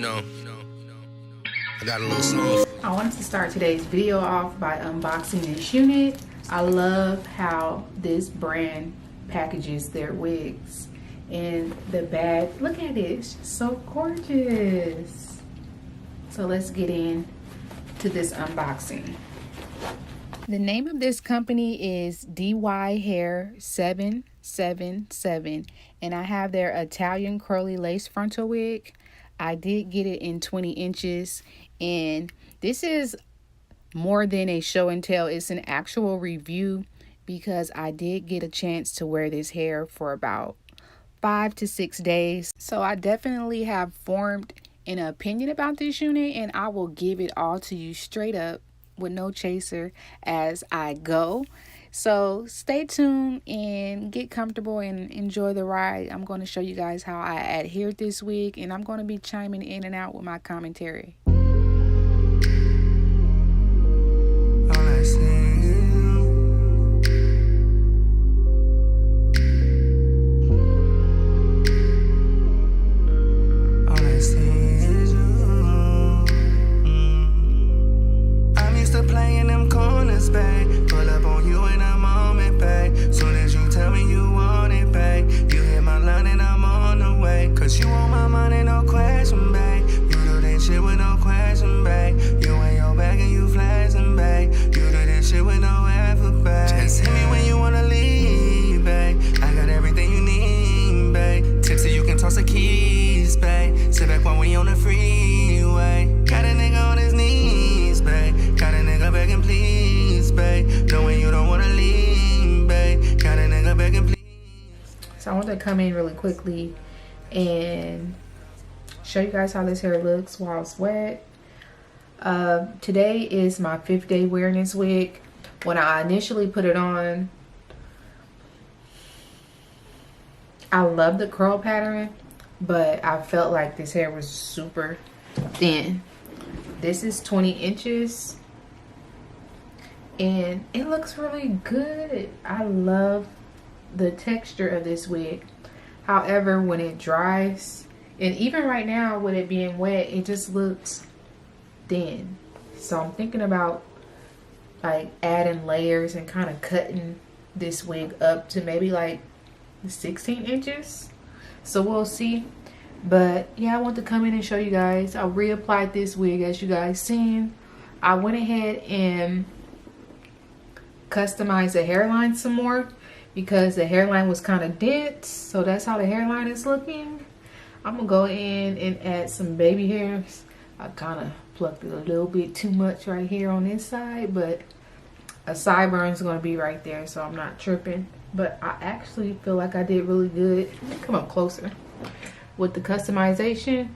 I got a little song. I wanted to start today's video off by unboxing this unit. I love how this brand packages their wigs. And the bag, look at it, it's just so gorgeous. So let's get in to this unboxing. The name of this company is DYHair777, and I have their Italian curly lace frontal wig. I did get it in 20 inches, and this is more than a show and tell. It's an actual review because I did get a chance to wear this hair for about 5 to 6 days. So I definitely have formed an opinion about this unit, and I will give it all to you straight up with no chaser as I go. So stay tuned and get comfortable and enjoy the ride. I'm going to show you guys how I adhered this wig, and I'm going to be chiming in and out with my commentary. So I want to come in really quickly and show you guys how this hair looks while it's wet. Today is my 5th day wearing this wig. When I initially put it on, I love the curl pattern, but I felt like this hair was super thin. This is 20 inches and it looks really good. I love the texture of this wig. However, when it dries, and even right now with it being wet, it just looks thin. So I'm thinking about like adding layers and kind of cutting this wig up to maybe like 16 inches. So we'll see. But yeah, I want to come in and show you guys. I reapplied this wig, as you guys seen. I went ahead and customized the hairline some more because the hairline was kind of dense. So that's how the hairline is looking. I'm gonna go in and add some baby hairs. I kind of plucked it a little bit too much right here on this side, but a sideburn is gonna be right there, so I'm not tripping. But I actually feel like I did really good. Let me come up closer. With the customization,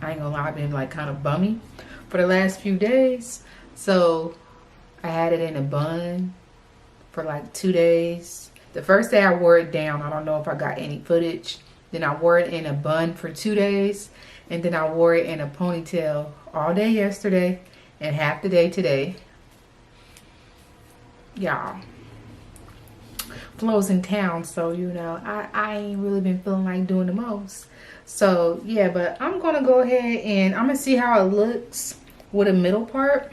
I ain't gonna lie, I've been like kind of bummy for the last few days. So I had it in a bun for like 2 days. The first day I wore it down. I don't know if I got any footage. Then I wore it in a bun for 2 days. And then I wore it in a ponytail all day yesterday and half the day today. Y'all, Flo's in town, so you know I ain't really been feeling like doing the most. So yeah, but I'm gonna go ahead and I'm gonna see how it looks with a middle part.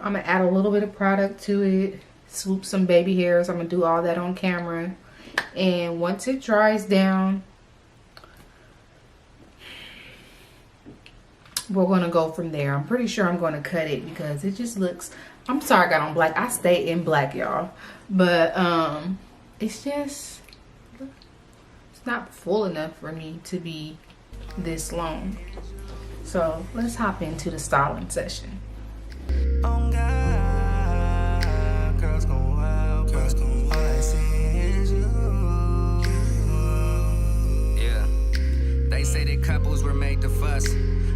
I'm gonna add a little bit of product to it, swoop some baby hairs. I'm gonna do all that on camera, and once it dries down, we're gonna go from there. I'm pretty sure I'm gonna cut it because it just looks, I'm sorry I got on black. I stay in black, y'all. But it's just, it's not full enough for me to be this long. So let's hop into the styling session. Oh God, girls gon' wild, girls gon' wild. All I see is you. Yeah, they say that couples were made to fuss.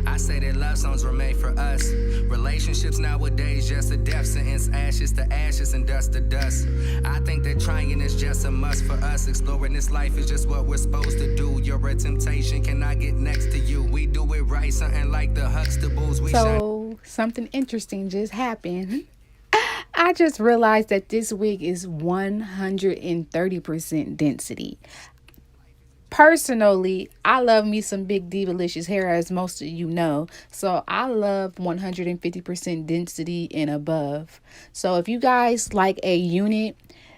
I say that love songs were made for us. Relationships nowadays just a death sentence. Ashes to ashes and dust to dust. I think that trying is just a must for us. Exploring this life is just what we're supposed to do. You're a temptation, can I get next to you? We do it right, something like the Huxtables. So something interesting just happened. I just realized that this wig is 130% density. personally, I love me some Big Divalicious hair, as most of you know. So I love 150% density and above. So if you guys like a unit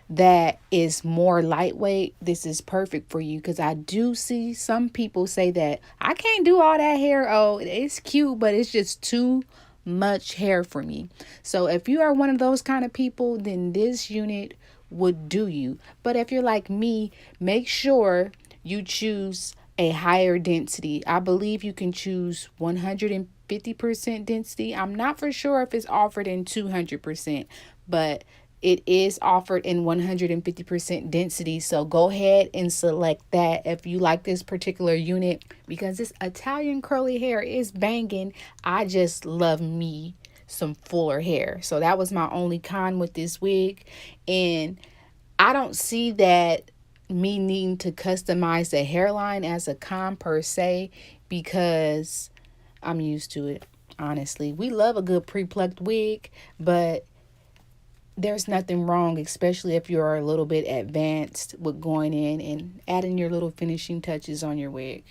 that is more lightweight, this is perfect for you, because I do see some people say that I can't do all that hair. Oh, it's cute, but it's just too much hair for me. So if you are one of those kind of people, then this unit would do you. But if you're like me, make sure you choose a higher density. I believe you can choose 150% density. I'm not for sure if it's offered in 200%, but it is offered in 150% density. So go ahead and select that if you like this particular unit, because this Italian curly hair is banging. I just love me some fuller hair. So that was my only con with this wig. And I don't see that me needing to customize the hairline as a con per se, because I'm used to it. Honestly, we love a good pre-plucked wig, but there's nothing wrong, especially if you're a little bit advanced, with going in and adding your little finishing touches on your wig.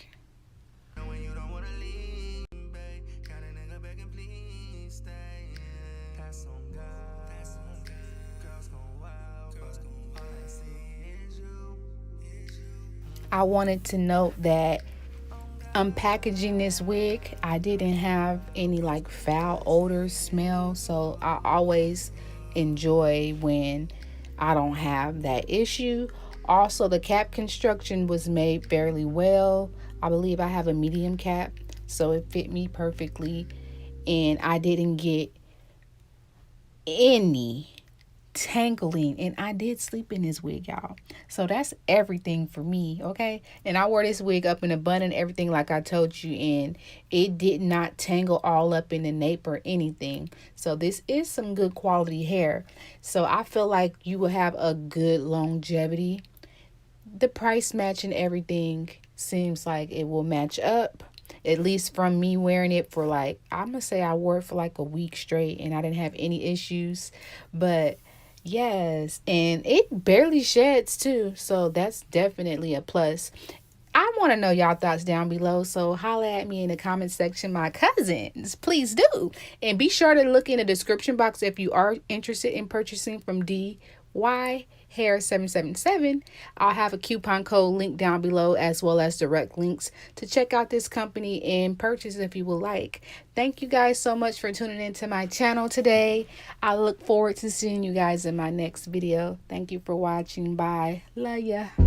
I wanted to note that unpackaging this wig, I didn't have any like foul odor smell, so I always enjoy when I don't have that issue. Also, the cap construction was made fairly well. I believe I have a medium cap, so it fit me perfectly, and I didn't get any tangling, and I did sleep in this wig, y'all. So that's everything for me, okay? And I wore this wig up in a bun and everything like I told you, and it did not tangle all up in the nape or anything. So this is some good quality hair. So I feel like you will have a good longevity. The price match and everything seems like it will match up, at least from me wearing it for like, I'm gonna say I wore it for like a week straight and I didn't have any issues. But yes, and it barely sheds too, so that's definitely a plus. I want to know y'all thoughts down below, so holla at me in the comment section, my cousins. Please do. And be sure to look in the description box if you are interested in purchasing from DYHair777. I'll have a coupon code link down below, as well as direct links to check out this company and purchase if you would like. Thank you guys so much for tuning into my channel today. I look forward to seeing you guys in my next video. Thank you for watching. Bye. Love ya.